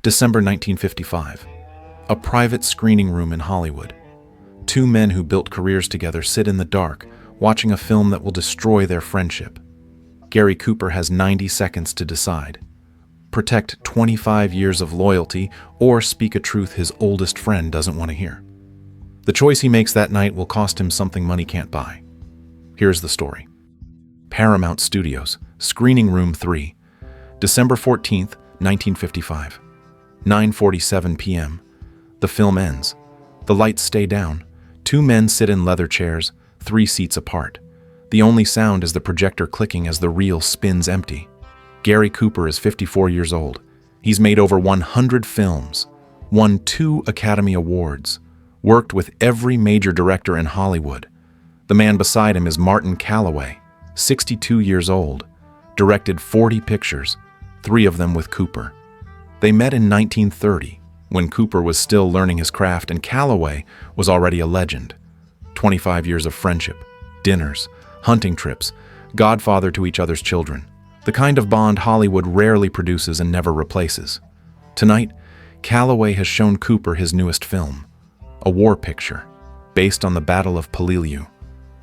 December 1955. A private screening room in Hollywood. Two men who built careers together sit in the dark, watching a film that will destroy their friendship. Gary Cooper has 90 seconds to decide. Protect 25 years of loyalty or speak a truth his oldest friend doesn't want to hear. The choice he makes that night will cost him something money can't buy. Here's the story. Paramount Studios, Screening Room 3, December 14th, 1955. 9:47 p.m. The film ends. The lights stay down. Two men sit in leather chairs, 3 seats apart. The only sound is the projector clicking as the reel spins empty. Gary Cooper is 54 years old. He's made over 100 films, won 2 Academy Awards, worked with every major director in Hollywood. The man beside him is Martin Calloway, 62 years old, directed 40 pictures, 3 of them with Cooper. They met in 1930, when Cooper was still learning his craft and Calloway was already a legend. 25 years of friendship, dinners, hunting trips, godfather to each other's children. The kind of bond Hollywood rarely produces and never replaces. Tonight, Calloway has shown Cooper his newest film, a war picture, based on the Battle of Peleliu,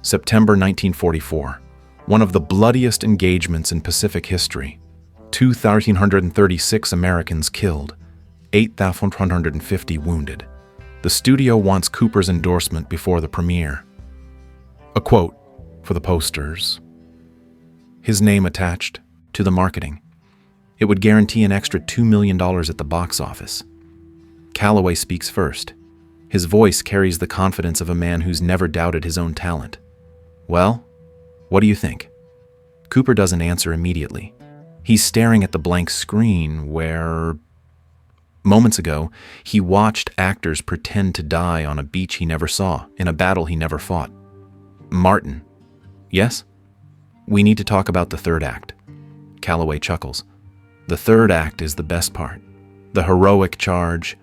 September 1944, one of the bloodiest engagements in Pacific history. 2,336 Americans killed, 8,150 wounded. The studio wants Cooper's endorsement before the premiere. A quote for the posters. His name attached to the marketing. It would guarantee an extra $2 million at the box office. Calloway speaks first. His voice carries the confidence of a man who's never doubted his own talent. Well, what do you think? Cooper doesn't answer immediately. He's staring at the blank screen where, moments ago, he watched actors pretend to die on a beach he never saw, in a battle he never fought. Martin. Yes? We need to talk about the third act. Calloway chuckles. The third act is the best part. The heroic charge,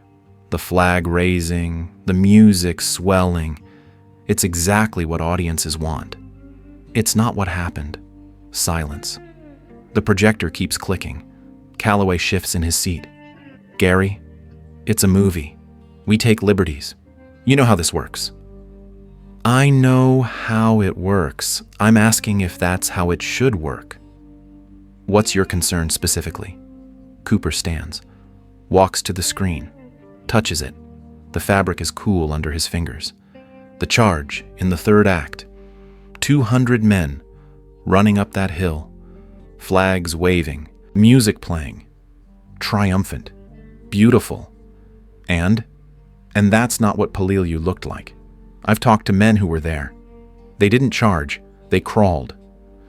the flag raising, the music swelling. It's exactly what audiences want. It's not what happened. Silence. The projector keeps clicking. Calloway shifts in his seat. Gary, it's a movie. We take liberties. You know how this works. I know how it works. I'm asking if that's how it should work. What's your concern specifically? Cooper stands, walks to the screen, touches it. The fabric is cool under his fingers. The charge in the third act. 200 men running up that hill. Flags waving, music playing. Triumphant. Beautiful. And that's not what Peleliu looked like. I've talked to men who were there. They didn't charge, they crawled.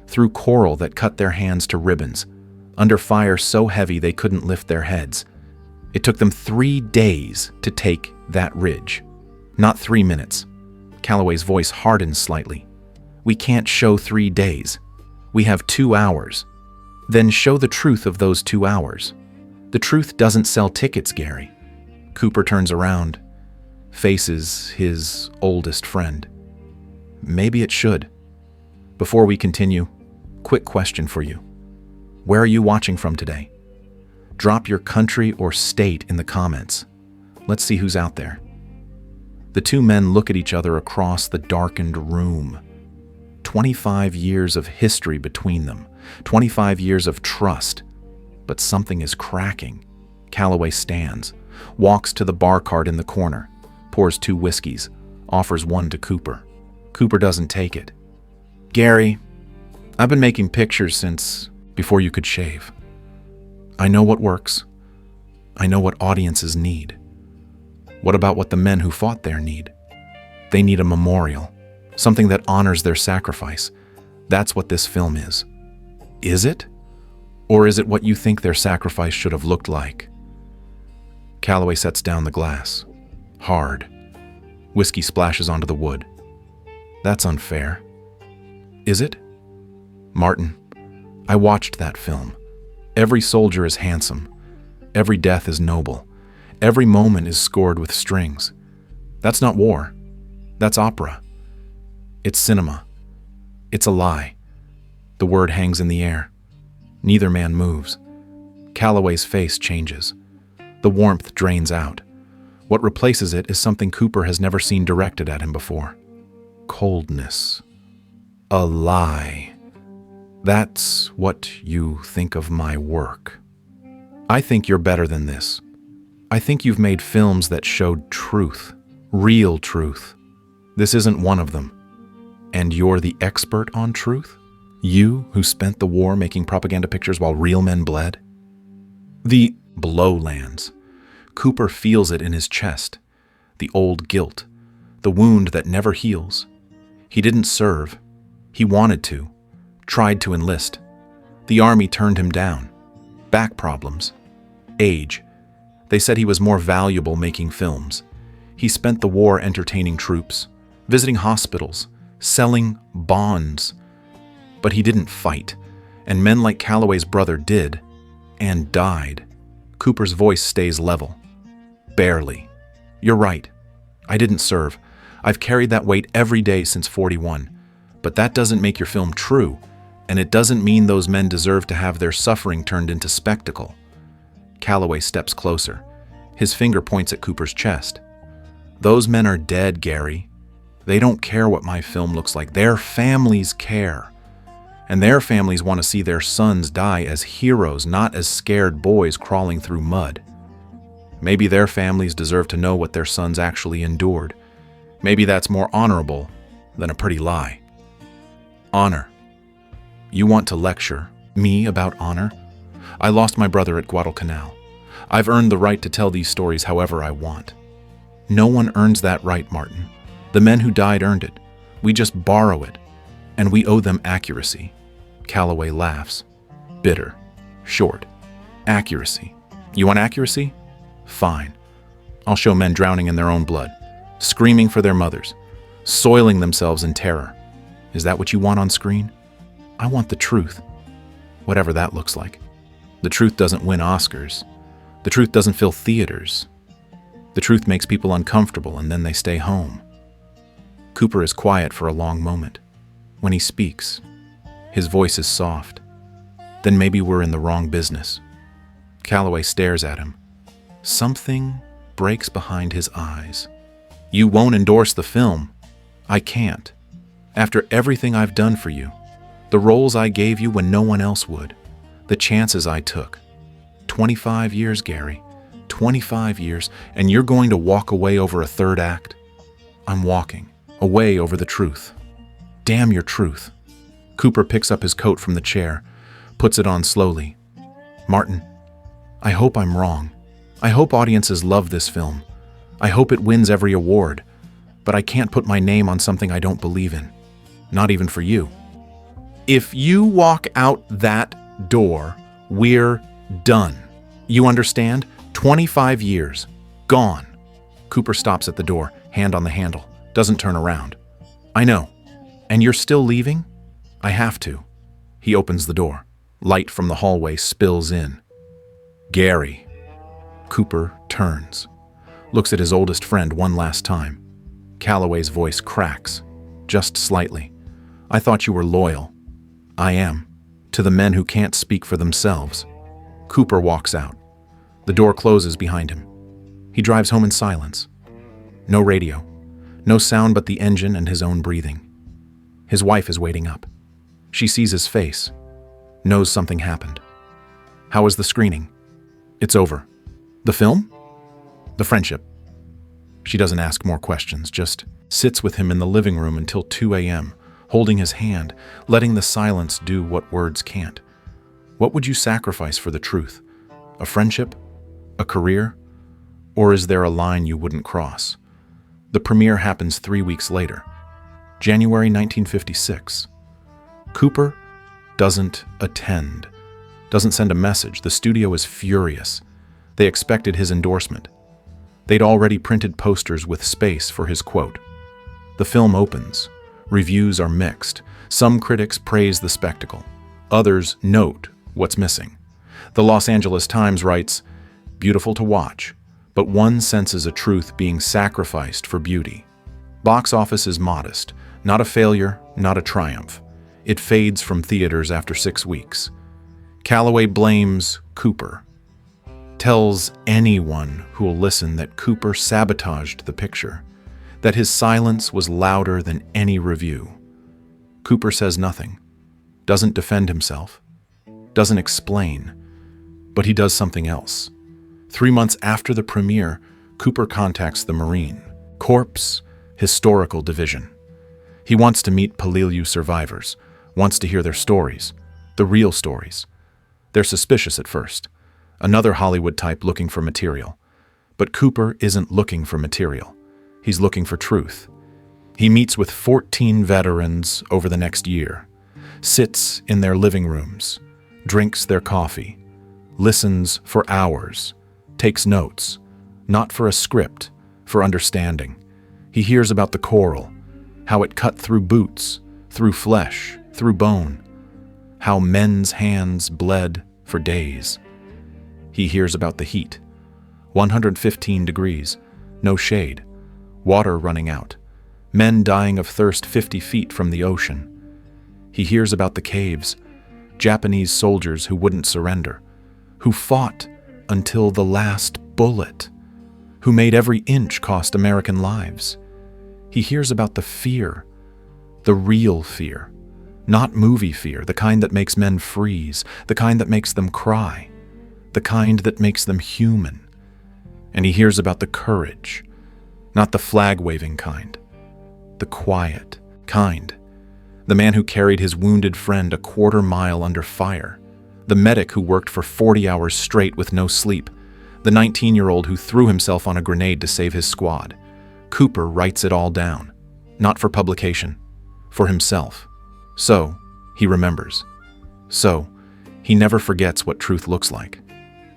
Through coral that cut their hands to ribbons, under fire so heavy they couldn't lift their heads. It took them 3 days to take that ridge. Not 3 minutes. Calloway's voice hardens slightly. We can't show 3 days. We have 2 hours. Then show the truth of those 2 hours. The truth doesn't sell tickets, Gary. Cooper turns around, faces his oldest friend. Maybe it should. Before we continue, quick question for you. Where are you watching from today? Drop your country or state in the comments. Let's see who's out there. The 2 men look at each other across the darkened room. 25 years of history between them. 25 years of trust. But something is cracking. Calloway stands, walks to the bar cart in the corner, pours 2 whiskeys, offers one to Cooper. Cooper doesn't take it. Gary, I've been making pictures since before you could shave. I know what works. I know what audiences need. What about what the men who fought there need? They need a memorial, something that honors their sacrifice. That's what this film is. Is it? Or is it what you think their sacrifice should have looked like? Calloway sets down the glass. Hard. Whiskey splashes onto the wood. That's unfair. Is it? Martin, I watched that film. Every soldier is handsome. Every death is noble. Every moment is scored with strings. That's not war. That's opera. It's cinema. It's a lie. The word hangs in the air. Neither man moves. Calloway's face changes. The warmth drains out. What replaces it is something Cooper has never seen directed at him before. Coldness. A lie. That's what you think of my work. I think you're better than this. I think you've made films that showed truth, real truth. This isn't one of them. And you're the expert on truth? You, who spent the war making propaganda pictures while real men bled? The blow lands. Cooper feels it in his chest. The old guilt. The wound that never heals. He didn't serve. He wanted to. Tried to enlist. The army turned him down. Back problems. Age. They said he was more valuable making films. He spent the war entertaining troops, visiting hospitals, selling bonds. But he didn't fight, and men like Calloway's brother did, and died. Cooper's voice stays level. Barely. You're right. I didn't serve. I've carried that weight every day since 41. But that doesn't make your film true, and it doesn't mean those men deserve to have their suffering turned into spectacle. Calloway steps closer. His finger points at Cooper's chest. Those men are dead, Gary. They don't care what my film looks like. Their families care. And their families want to see their sons die as heroes, not as scared boys crawling through mud. Maybe their families deserve to know what their sons actually endured. Maybe that's more honorable than a pretty lie. Honor. You want to lecture me about honor? I lost my brother at Guadalcanal. I've earned the right to tell these stories however I want. No one earns that right, Martin. The men who died earned it. We just borrow it, and we owe them accuracy. Calloway laughs. Bitter. Short. Accuracy. You want accuracy? Fine. I'll show men drowning in their own blood, screaming for their mothers, soiling themselves in terror. Is that what you want on screen? I want the truth, whatever that looks like. The truth doesn't win Oscars. The truth doesn't fill theaters. The truth makes people uncomfortable and then they stay home. Cooper is quiet for a long moment. When he speaks, his voice is soft. Then maybe we're in the wrong business. Calloway stares at him. Something breaks behind his eyes. You won't endorse the film. I can't. After everything I've done for you, the roles I gave you when no one else would, the chances I took. 25 years, Gary. 25 years, and you're going to walk away over a third act? I'm walking away over the truth. Damn your truth. Cooper picks up his coat from the chair, puts it on slowly. Martin, I hope I'm wrong. I hope audiences love this film. I hope it wins every award. But I can't put my name on something I don't believe in. Not even for you. If you walk out that door, we're done. You understand? 25 years. Gone. Cooper stops at the door, hand on the handle, doesn't turn around. I know. And you're still leaving? I have to. He opens the door. Light from the hallway spills in. Gary. Cooper turns. Looks at his oldest friend one last time. Calloway's voice cracks, just slightly. I thought you were loyal. I am. To the men who can't speak for themselves. Cooper walks out. The door closes behind him. He drives home in silence. No radio. No sound but the engine and his own breathing. His wife is waiting up. She sees his face. Knows something happened. How was the screening? It's over. The film? The friendship. She doesn't ask more questions, just sits with him in the living room until 2 a.m., holding his hand, letting the silence do what words can't. What would you sacrifice for the truth? A friendship? A career? Or is there a line you wouldn't cross? The premiere happens 3 weeks later, January 1956. Cooper doesn't attend, doesn't send a message. The studio is furious. They expected his endorsement. They'd already printed posters with space for his quote. The film opens. Reviews are mixed. Some critics praise the spectacle. Others note what's missing. The Los Angeles Times writes, "Beautiful to watch, but one senses a truth being sacrificed for beauty." Box office is modest, not a failure, not a triumph. It fades from theaters after 6 weeks. Calloway blames Cooper. tells anyone who will listen that Cooper sabotaged the picture, that his silence was louder than any review. Cooper says nothing, doesn't defend himself, doesn't explain, but he does something else. 3 months after the premiere, Cooper contacts the Marine Corps Historical Division. He wants to meet Peleliu survivors, wants to hear their stories, the real stories. They're suspicious at first, another Hollywood type looking for material. But Cooper isn't looking for material. He's looking for truth. He meets with 14 veterans over the next year, sits in their living rooms, drinks their coffee, listens for hours, takes notes, not for a script, for understanding. He hears about the coral, how it cut through boots, through flesh, through bone, how men's hands bled for days. He hears about the heat, 115 degrees, no shade, water running out, men dying of thirst 50 feet from the ocean. He hears about the caves, Japanese soldiers who wouldn't surrender, who fought until the last bullet, who made every inch cost American lives. He hears about the fear, the real fear, not movie fear, the kind that makes men freeze, the kind that makes them cry, the kind that makes them human. And he hears about the courage, not the flag-waving kind, the quiet kind, the man who carried his wounded friend a quarter-mile under fire, the medic who worked for 40 hours straight with no sleep, the 19-year-old who threw himself on a grenade to save his squad. Cooper writes it all down, not for publication, for himself. So, he remembers. So, he never forgets what truth looks like.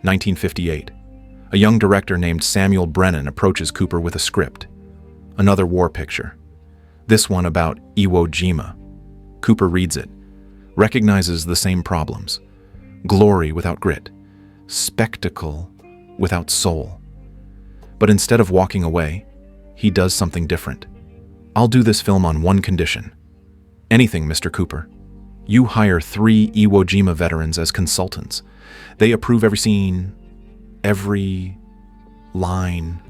1958. A young director named Samuel Brennan approaches Cooper with a script. Another war picture. This one about Iwo Jima. Cooper reads it, recognizes the same problems. Glory without grit. Spectacle without soul. But instead of walking away, he does something different. I'll do this film on one condition. Anything, Mr. Cooper. You hire 3 Iwo Jima veterans as consultants. They approve every scene, every line,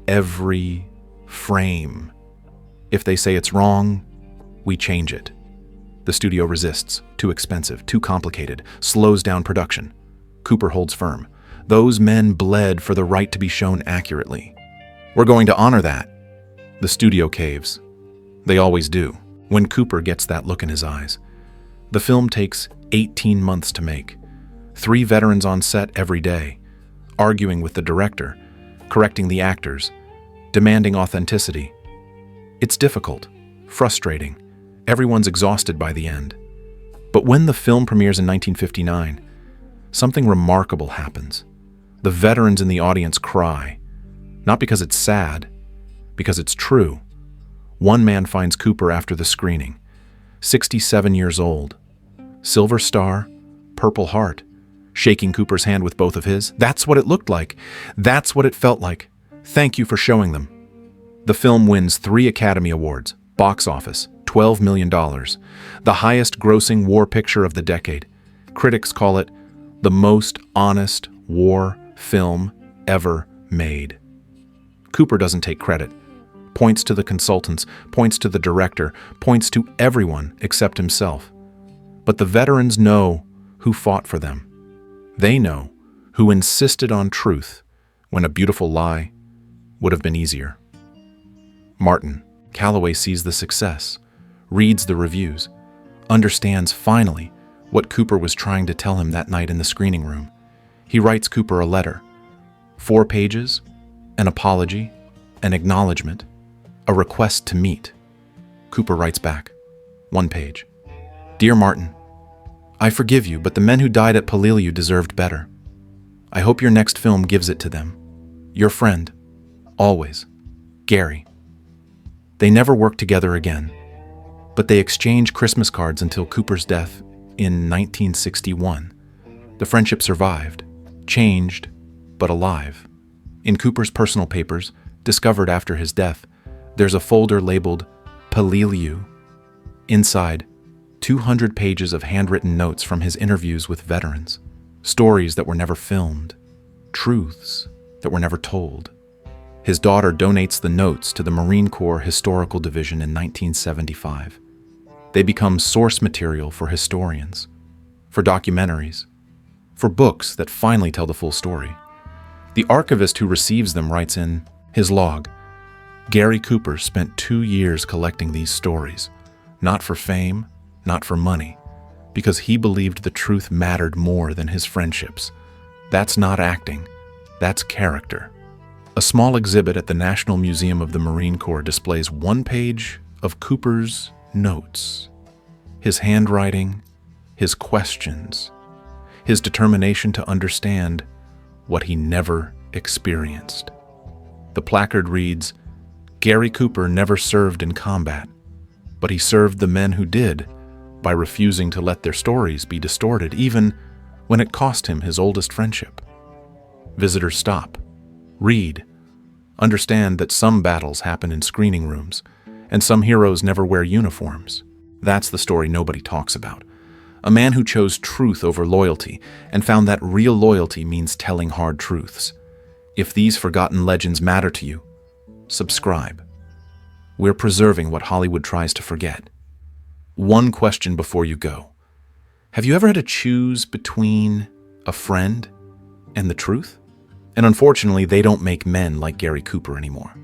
every frame. If they say it's wrong, we change it. The studio resists. Too expensive, too complicated, slows down production. Cooper holds firm. Those men bled for the right to be shown accurately. We're going to honor that. The studio caves. They always do, when Cooper gets that look in his eyes. The film takes 18 months to make. 3 veterans on set every day, arguing with the director, correcting the actors, demanding authenticity. It's difficult, frustrating. Everyone's exhausted by the end. But when the film premieres in 1959, something remarkable happens. The veterans in the audience cry, not because it's sad, because it's true. One man finds Cooper after the screening, 67 years old, Silver Star, Purple Heart, shaking Cooper's hand with both of his. That's what it looked like. That's what it felt like. Thank you for showing them. The film wins 3 Academy Awards, box office, $12 million, the highest grossing war picture of the decade. Critics call it the most honest war film ever made. Cooper doesn't take credit, points to the consultants, points to the director, points to everyone except himself. But the veterans know who fought for them. They know who insisted on truth when a beautiful lie would have been easier. Martin Calloway sees the success, reads the reviews, understands finally what Cooper was trying to tell him that night in the screening room. He writes Cooper a letter, 4 pages, an apology, an acknowledgement, a request to meet. Cooper writes back, 1 page. Dear Martin, I forgive you, but the men who died at Peleliu deserved better. I hope your next film gives it to them. Your friend, always, Gary. They never worked together again, but they exchanged Christmas cards until Cooper's death in 1961. The friendship survived, changed, but alive. In Cooper's personal papers, discovered after his death, there's a folder labeled Peleliu. Inside, 200 pages of handwritten notes from his interviews with veterans, stories that were never filmed, truths that were never told. His daughter donates the notes to the Marine Corps Historical Division in 1975. They become source material for historians, for documentaries, for books that finally tell the full story. The archivist who receives them writes in his log, "Gary Cooper spent 2 years collecting these stories, not for fame, not for money, because he believed the truth mattered more than his friendships. That's not acting, that's character." A small exhibit at the National Museum of the Marine Corps displays 1 page of Cooper's notes. His handwriting, his questions, his determination to understand what he never experienced. The placard reads, "Gary Cooper never served in combat, but he served the men who did by refusing to let their stories be distorted, even when it cost him his oldest friendship." Visitors stop, read, understand that some battles happen in screening rooms, and some heroes never wear uniforms. That's the story nobody talks about. A man who chose truth over loyalty and found that real loyalty means telling hard truths. If these forgotten legends matter to you, subscribe. We're preserving what Hollywood tries to forget. One question before you go. Have you ever had to choose between a friend and the truth? And unfortunately, they don't make men like Gary Cooper anymore.